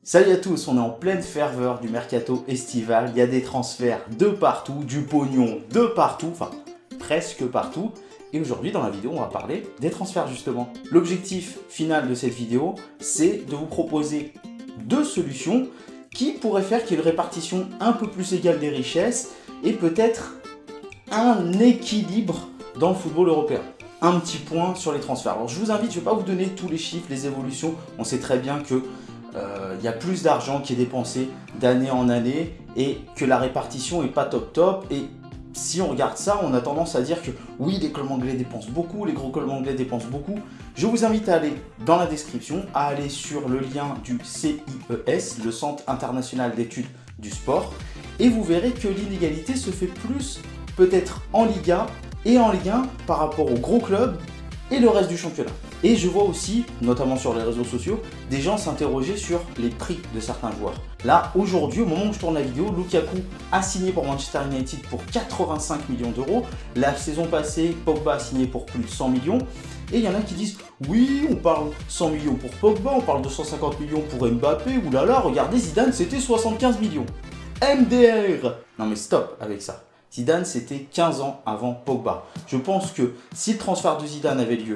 Salut à tous, on est en pleine ferveur du mercato estival, il y a des transferts de partout, du pognon de partout, enfin presque partout. Et aujourd'hui dans la vidéo on va parler des transferts justement. L'objectif final de cette vidéo c'est de vous proposer deux solutions qui pourraient faire qu'il y ait une répartition un peu plus égale des richesses et peut-être un équilibre dans le football européen. Un petit point sur les transferts. Alors je vous invite, je ne vais pas vous donner tous les chiffres, les évolutions, on sait très bien que y a plus d'argent qui est dépensé d'année en année et que la répartition est pas top. Et si on regarde ça, on a tendance à dire que oui, les clubs anglais dépensent beaucoup, les gros clubs anglais dépensent beaucoup. Je vous invite à aller dans la description, à aller sur le lien du CIES, le Centre International d'Études du Sport, et vous verrez que l'inégalité se fait plus peut-être en Liga et en Ligue 1 par rapport aux gros clubs et le reste du championnat. Et je vois aussi, notamment sur les réseaux sociaux, des gens s'interroger sur les prix de certains joueurs. Là, aujourd'hui, au moment où je tourne la vidéo, Lukaku a signé pour Manchester United pour 85 millions d'euros. La saison passée, Pogba a signé pour plus de 100 millions. Et il y en a qui disent, oui, on parle 100 millions pour Pogba, on parle de 150 millions pour Mbappé, oulala, regardez, Zidane, c'était 75 millions. MDR. Non mais stop avec ça. Zidane, c'était 15 ans avant Pogba. Je pense que si le transfert de Zidane avait lieu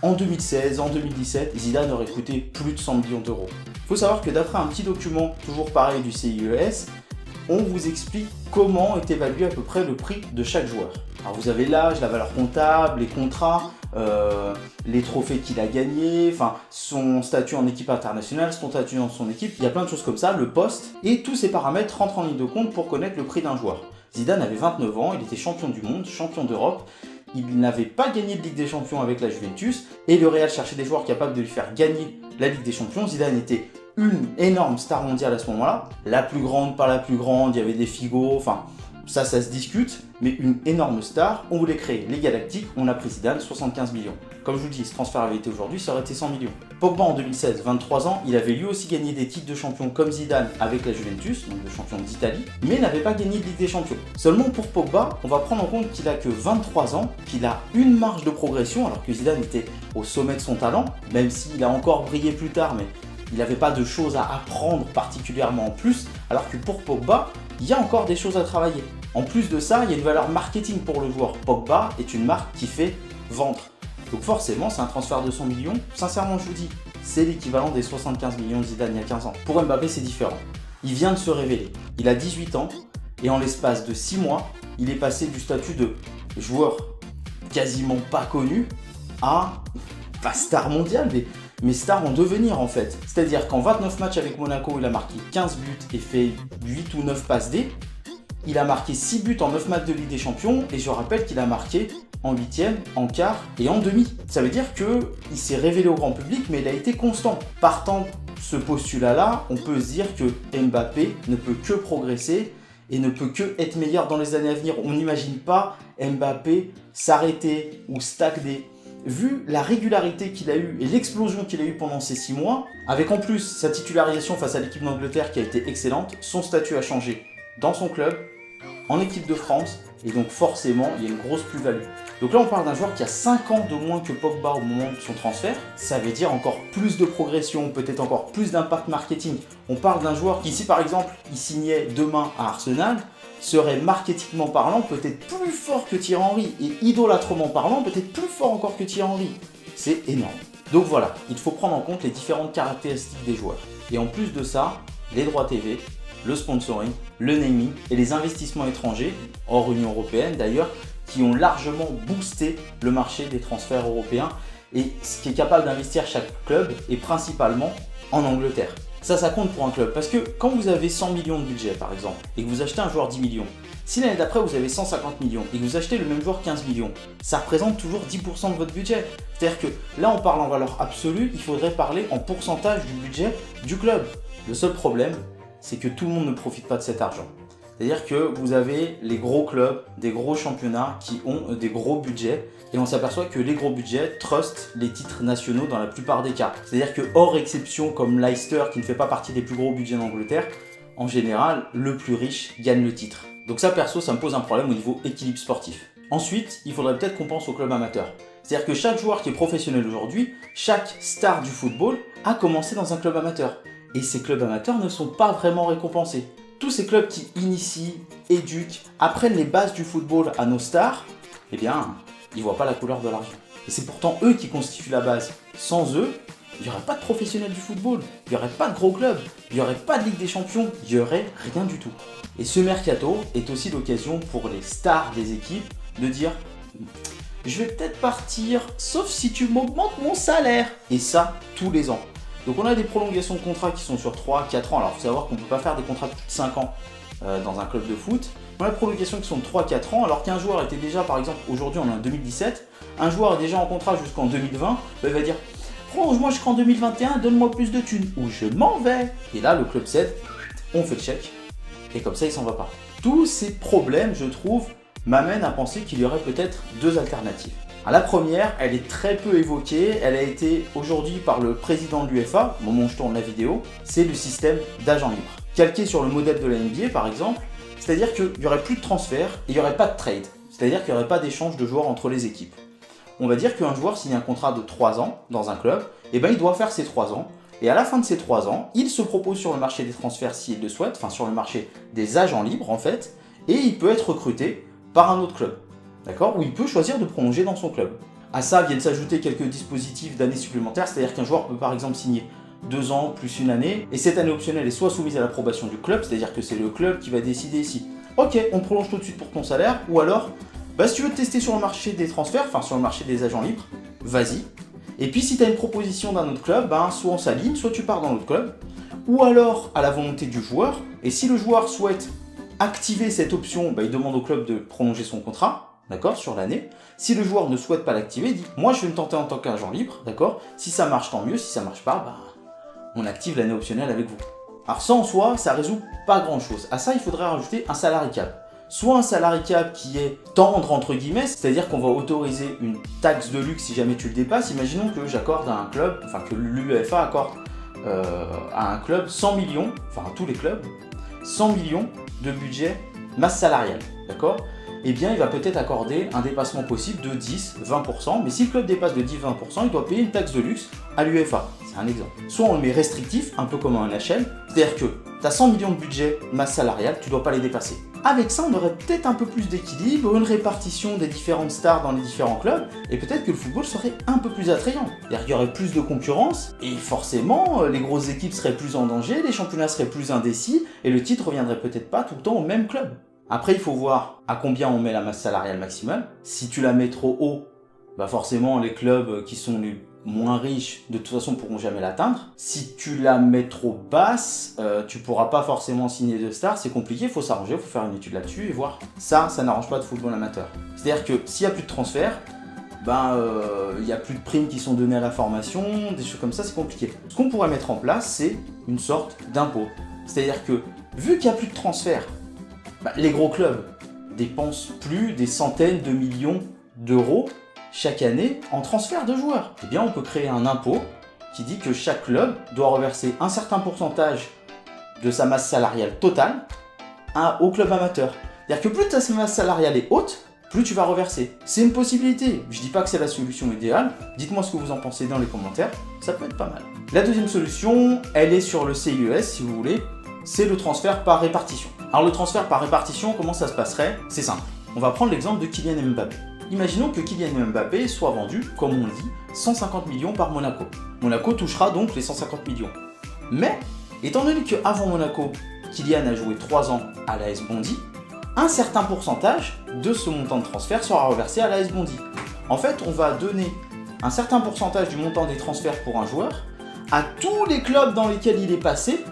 en 2016, en 2017, Zidane aurait coûté plus de 100 millions d'euros. Il faut savoir que d'après un petit document, toujours pareil du CIES, on vous explique comment est évalué à peu près le prix de chaque joueur. Alors vous avez l'âge, la valeur comptable, les contrats, les trophées qu'il a gagnés, enfin son statut en équipe internationale, son statut dans son équipe, il y a plein de choses comme ça, le poste, et tous ces paramètres rentrent en ligne de compte pour connaître le prix d'un joueur. Zidane avait 29 ans, il était champion du monde, champion d'Europe. Il n'avait pas gagné de Ligue des Champions avec la Juventus et le Real cherchait des joueurs capables de lui faire gagner la Ligue des Champions. Zidane était une énorme star mondiale à ce moment-là. La plus grande, pas la plus grande, il y avait des Figo, enfin ça se discute, mais une énorme star. On voulait créer les Galactiques, on a pris Zidane, 75 millions. Comme je vous le dis, ce transfert avait été aujourd'hui, ça aurait été 100 millions. Pogba en 2016, 23 ans, il avait lui aussi gagné des titres de champion comme Zidane avec la Juventus, donc de champion d'Italie, mais n'avait pas gagné de Ligue des Champions. Seulement pour Pogba, on va prendre en compte qu'il a que 23 ans, qu'il a une marge de progression, alors que Zidane était au sommet de son talent, même s'il a encore brillé plus tard, mais il n'avait pas de choses à apprendre particulièrement en plus, alors que pour Pogba, il y a encore des choses à travailler. En plus de ça, il y a une valeur marketing pour le joueur. Pogba est une marque qui fait vendre. Donc forcément, c'est un transfert de 100 millions. Sincèrement, je vous dis, c'est l'équivalent des 75 millions de Zidane il y a 15 ans. Pour Mbappé, c'est différent. Il vient de se révéler. Il a 18 ans et en l'espace de 6 mois, il est passé du statut de joueur quasiment pas connu à pas star mondial, mais star en devenir en fait. C'est-à-dire qu'en 29 matchs avec Monaco, il a marqué 15 buts et fait 8 ou 9 passes D. Il a marqué 6 buts en 9 matchs de Ligue des Champions et je rappelle qu'il a marqué en 8e, en quart et en demi. Ça veut dire qu'il s'est révélé au grand public mais il a été constant. Partant ce postulat-là, on peut se dire que Mbappé ne peut que progresser et ne peut que être meilleur dans les années à venir. On n'imagine pas Mbappé s'arrêter ou stagner. Vu la régularité qu'il a eue et l'explosion qu'il a eue pendant ces 6 mois, avec en plus sa titularisation face à l'équipe d'Angleterre qui a été excellente, son statut a changé dans son club, en équipe de France, et donc forcément, il y a une grosse plus-value. Donc là, on parle d'un joueur qui a 5 ans de moins que Pogba au moment de son transfert. Ça veut dire encore plus de progression, peut-être encore plus d'impact marketing. On parle d'un joueur qui, si par exemple, il signait demain à Arsenal, serait marketingment parlant peut-être plus fort que Thierry Henry, et idolâtrement parlant peut-être plus fort encore que Thierry Henry. C'est énorme. Donc voilà, il faut prendre en compte les différentes caractéristiques des joueurs. Et en plus de ça, les droits TV, le sponsoring, le naming et les investissements étrangers, hors Union Européenne d'ailleurs, qui ont largement boosté le marché des transferts européens et ce qui est capable d'investir chaque club et principalement en Angleterre. Ça compte pour un club parce que quand vous avez 100 millions de budget par exemple et que vous achetez un joueur 10 millions, si l'année d'après vous avez 150 millions et que vous achetez le même joueur 15 millions, ça représente toujours 10% de votre budget. C'est-à-dire que là on parle en valeur absolue, il faudrait parler en pourcentage du budget du club. Le seul problème, c'est que tout le monde ne profite pas de cet argent. C'est-à-dire que vous avez les gros clubs, des gros championnats qui ont des gros budgets et on s'aperçoit que les gros budgets trustent les titres nationaux dans la plupart des cas. C'est-à-dire que hors exception comme Leicester qui ne fait pas partie des plus gros budgets d'Angleterre, en général, le plus riche gagne le titre. Donc ça perso, ça me pose un problème au niveau équilibre sportif. Ensuite, il faudrait peut-être qu'on pense aux clubs amateurs. C'est-à-dire que chaque joueur qui est professionnel aujourd'hui, chaque star du football a commencé dans un club amateur. Et ces clubs amateurs ne sont pas vraiment récompensés. Tous ces clubs qui initient, éduquent, apprennent les bases du football à nos stars, eh bien, ils voient pas la couleur de l'argent. Et c'est pourtant eux qui constituent la base. Sans eux, il n'y aurait pas de professionnels du football, il n'y aurait pas de gros clubs, il n'y aurait pas de Ligue des Champions, il n'y aurait rien du tout. Et ce mercato est aussi l'occasion pour les stars des équipes de dire « Je vais peut-être partir, sauf si tu m'augmentes mon salaire !» Et ça, tous les ans. Donc on a des prolongations de contrats qui sont sur 3-4 ans. Alors il faut savoir qu'on ne peut pas faire des contrats de plus de 5 ans dans un club de foot. On a des prolongations qui sont de 3-4 ans, alors qu'un joueur était déjà, par exemple, aujourd'hui on est en 2017, un joueur est déjà en contrat jusqu'en 2020, il va dire « Prolonge-moi jusqu'en 2021, donne-moi plus de thunes, ou je m'en vais !» Et là, le club cède, on fait le chèque, et comme ça, il s'en va pas. Tous ces problèmes, je trouve, m'amènent à penser qu'il y aurait peut-être deux alternatives. La première, elle est très peu évoquée, elle a été aujourd'hui par le président de l'UEFA, au moment où je tourne la vidéo, c'est le système d'agent libre. Calqué sur le modèle de la NBA par exemple, c'est-à-dire qu'il n'y aurait plus de transfert et il n'y aurait pas de trade, c'est-à-dire qu'il n'y aurait pas d'échange de joueurs entre les équipes. On va dire qu'un joueur signe un contrat de 3 ans dans un club, et ben il doit faire ses 3 ans, et à la fin de ces 3 ans, il se propose sur le marché des transferts s'il le souhaite, enfin sur le marché des agents libres en fait, et il peut être recruté par un autre club. D'accord ? Ou il peut choisir de prolonger dans son club. À ça viennent s'ajouter quelques dispositifs d'années supplémentaires, c'est-à-dire qu'un joueur peut par exemple signer 2 ans plus une année, et cette année optionnelle est soit soumise à l'approbation du club, c'est-à-dire que c'est le club qui va décider si ok, on prolonge tout de suite pour ton salaire, ou alors, si tu veux te tester sur le marché des transferts, enfin sur le marché des agents libres, vas-y. Et puis si tu as une proposition d'un autre club, soit on s'aligne, soit tu pars dans l'autre club, ou alors à la volonté du joueur, et si le joueur souhaite activer cette option, il demande au club de prolonger son contrat, d'accord, sur l'année. Si le joueur ne souhaite pas l'activer, il dit « Moi, je vais me tenter en tant qu'agent libre, d'accord. Si ça marche, tant mieux. Si ça marche pas, on active l'année optionnelle avec vous. » Alors ça, en soi, ça résout pas grand-chose. À ça, il faudrait rajouter un salary cap. Soit un salary cap qui est tendre, entre guillemets, c'est-à-dire qu'on va autoriser une taxe de luxe si jamais tu le dépasses. Imaginons que j'accorde à un club, enfin que l'UEFA accorde à un club 100 millions, enfin à tous les clubs, 100 millions de budget masse salariale, d'accord. Eh bien, il va peut-être accorder un dépassement possible de 10-20%, mais si le club dépasse de 10-20%, il doit payer une taxe de luxe à l'UEFA. C'est un exemple. Soit on le met restrictif, un peu comme un NHL, c'est-à-dire que tu as 100 millions de budget masse salariale, tu ne dois pas les dépasser. Avec ça, on aurait peut-être un peu plus d'équilibre, une répartition des différentes stars dans les différents clubs, et peut-être que le football serait un peu plus attrayant. C'est-à-dire qu'il y aurait plus de concurrence, et forcément, les grosses équipes seraient plus en danger, les championnats seraient plus indécis, et le titre ne reviendrait peut-être pas tout le temps au même club. Après, il faut voir à combien on met la masse salariale maximale. Si tu la mets trop haut, forcément, les clubs qui sont les moins riches, de toute façon, ne pourront jamais l'atteindre. Si tu la mets trop basse, tu pourras pas forcément signer de stars. C'est compliqué, il faut s'arranger, il faut faire une étude là-dessus et voir. Ça n'arrange pas de football amateur. C'est-à-dire que s'il n'y a plus de transfert, il n'y a plus de primes qui sont données à la formation, des choses comme ça, c'est compliqué. Ce qu'on pourrait mettre en place, c'est une sorte d'impôt. C'est-à-dire que, vu qu'il n'y a plus de transfert, les gros clubs dépensent plus des centaines de millions d'euros chaque année en transfert de joueurs. Eh bien, on peut créer un impôt qui dit que chaque club doit reverser un certain pourcentage de sa masse salariale totale au club amateur. C'est-à-dire que plus ta masse salariale est haute, plus tu vas reverser. C'est une possibilité. Je dis pas que c'est la solution idéale. Dites-moi ce que vous en pensez dans les commentaires. Ça peut être pas mal. La deuxième solution, elle est sur le CIES, si vous voulez. C'est le transfert par répartition. Alors le transfert par répartition, comment ça se passerait? C'est simple. On va prendre l'exemple de Kylian Mbappé. Imaginons que Kylian Mbappé soit vendu, comme on le dit, 150 millions par Monaco. Monaco touchera donc les 150 millions. Mais, étant donné qu'avant Monaco, Kylian a joué 3 ans à l'AS Bondy, un certain pourcentage de ce montant de transfert sera reversé à l'AS Bondy. En fait, on va donner un certain pourcentage du montant des transferts pour un joueur à tous les clubs dans lesquels il est passé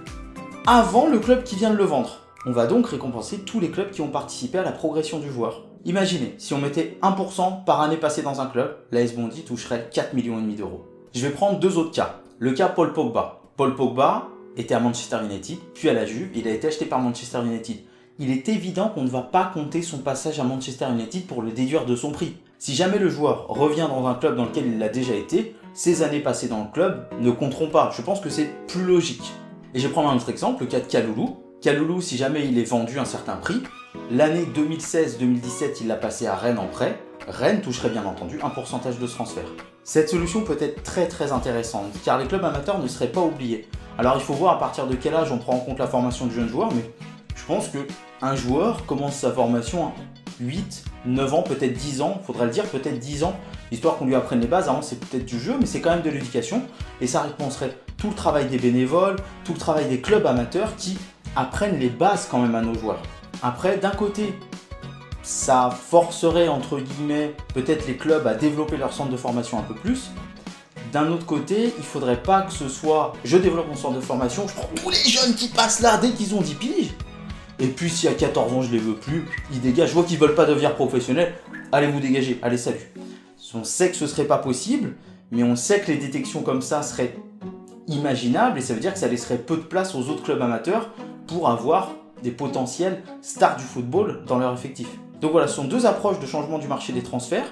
avant le club qui vient de le vendre. On va donc récompenser tous les clubs qui ont participé à la progression du joueur. Imaginez, si on mettait 1% par année passée dans un club, l'AS Bondy toucherait 4,5 millions d'euros. Je vais prendre 2 autres cas. Le cas Paul Pogba. Paul Pogba était à Manchester United, puis à la Juve, il a été acheté par Manchester United. Il est évident qu'on ne va pas compter son passage à Manchester United pour le déduire de son prix. Si jamais le joueur revient dans un club dans lequel il a déjà été, ses années passées dans le club ne compteront pas. Je pense que c'est plus logique. Et je vais prendre un autre exemple, le cas de Kaloulou. Kaloulou, si jamais il est vendu à un certain prix, l'année 2016-2017, il l'a passé à Rennes en prêt. Rennes toucherait bien entendu un pourcentage de ce transfert. Cette solution peut être très intéressante, car les clubs amateurs ne seraient pas oubliés. Alors il faut voir à partir de quel âge on prend en compte la formation du jeune joueur, mais je pense qu'un joueur commence sa formation à 8, 9 ans, peut-être 10 ans, il faudrait le dire, peut-être 10 ans, histoire qu'on lui apprenne les bases. Avant c'est peut-être du jeu, mais c'est quand même de l'éducation, et ça récompenserait tout le travail des bénévoles, tout le travail des clubs amateurs qui apprennent les bases quand même à nos joueurs. Après, d'un côté, ça forcerait entre guillemets peut-être les clubs à développer leur centre de formation un peu plus. D'un autre côté, il faudrait pas que ce soit je développe mon centre de formation, je prends tous les jeunes qui passent là dès qu'ils ont 10 piges, et puis si à 14 ans je les veux plus, ils dégagent, je vois qu'ils veulent pas devenir professionnels, allez vous dégager, allez salut. On sait que ce serait pas possible, mais on sait que les détections comme ça seraient imaginables, et ça veut dire que ça laisserait peu de place aux autres clubs amateurs pour avoir des potentiels stars du football dans leur effectif. Donc voilà, ce sont deux approches de changement du marché des transferts,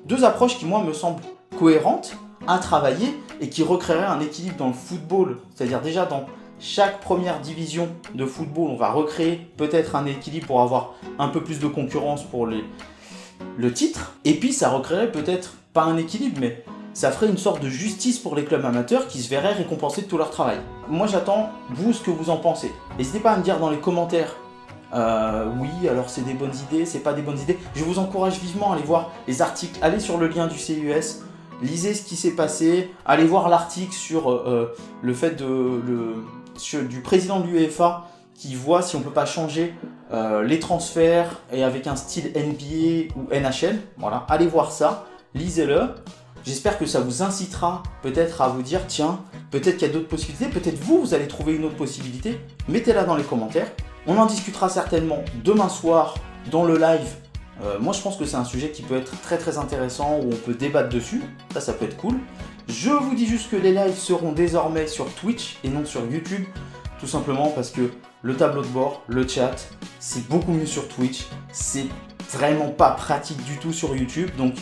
deux approches qui moi me semblent cohérentes à travailler et qui recréeraient un équilibre dans le football, c'est-à-dire déjà dans chaque première division de football, on va recréer peut-être un équilibre pour avoir un peu plus de concurrence pour le titre, et puis ça recréerait peut-être pas un équilibre, mais ça ferait une sorte de justice pour les clubs amateurs qui se verraient récompensés de tout leur travail. Moi j'attends, vous, ce que vous en pensez. N'hésitez pas à me dire dans les commentaires, oui, alors c'est des bonnes idées, c'est pas des bonnes idées. Je vous encourage vivement à aller voir les articles, allez sur le lien du CUS, lisez ce qui s'est passé, allez voir l'article sur le fait du président de l'UEFA qui voit si on peut pas changer les transferts et avec un style NBA ou NHL. Voilà, allez voir ça, lisez-le. J'espère que ça vous incitera peut-être à vous dire, tiens, peut-être qu'il y a d'autres possibilités, peut-être vous allez trouver une autre possibilité. Mettez-la dans les commentaires. On en discutera certainement demain soir dans le live. Moi, je pense que c'est un sujet qui peut être très très intéressant, où on peut débattre dessus. Ça peut être cool. Je vous dis juste que les lives seront désormais sur Twitch et non sur YouTube. Tout simplement parce que le tableau de bord, le chat, c'est beaucoup mieux sur Twitch. C'est vraiment pas pratique du tout sur YouTube. Donc,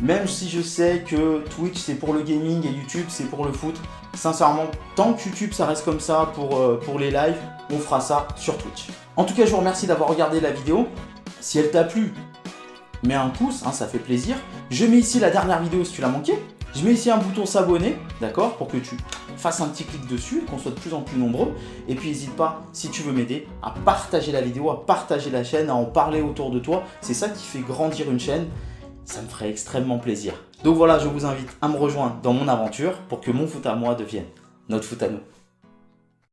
même si je sais que Twitch c'est pour le gaming et YouTube c'est pour le foot, sincèrement, tant que YouTube ça reste comme ça pour les lives, on fera ça sur Twitch. En tout cas, je vous remercie d'avoir regardé la vidéo. Si elle t'a plu, mets un pouce, hein, ça fait plaisir. Je mets ici la dernière vidéo si tu l'as manqué. Je mets ici un bouton s'abonner, d'accord, pour que tu fasses un petit clic dessus, qu'on soit de plus en plus nombreux. Et puis n'hésite pas, si tu veux m'aider, à partager la vidéo, à partager la chaîne, à en parler autour de toi. C'est ça qui fait grandir une chaîne. Ça me ferait extrêmement plaisir. Donc voilà, je vous invite à me rejoindre dans mon aventure pour que mon foot à moi devienne notre foot à nous.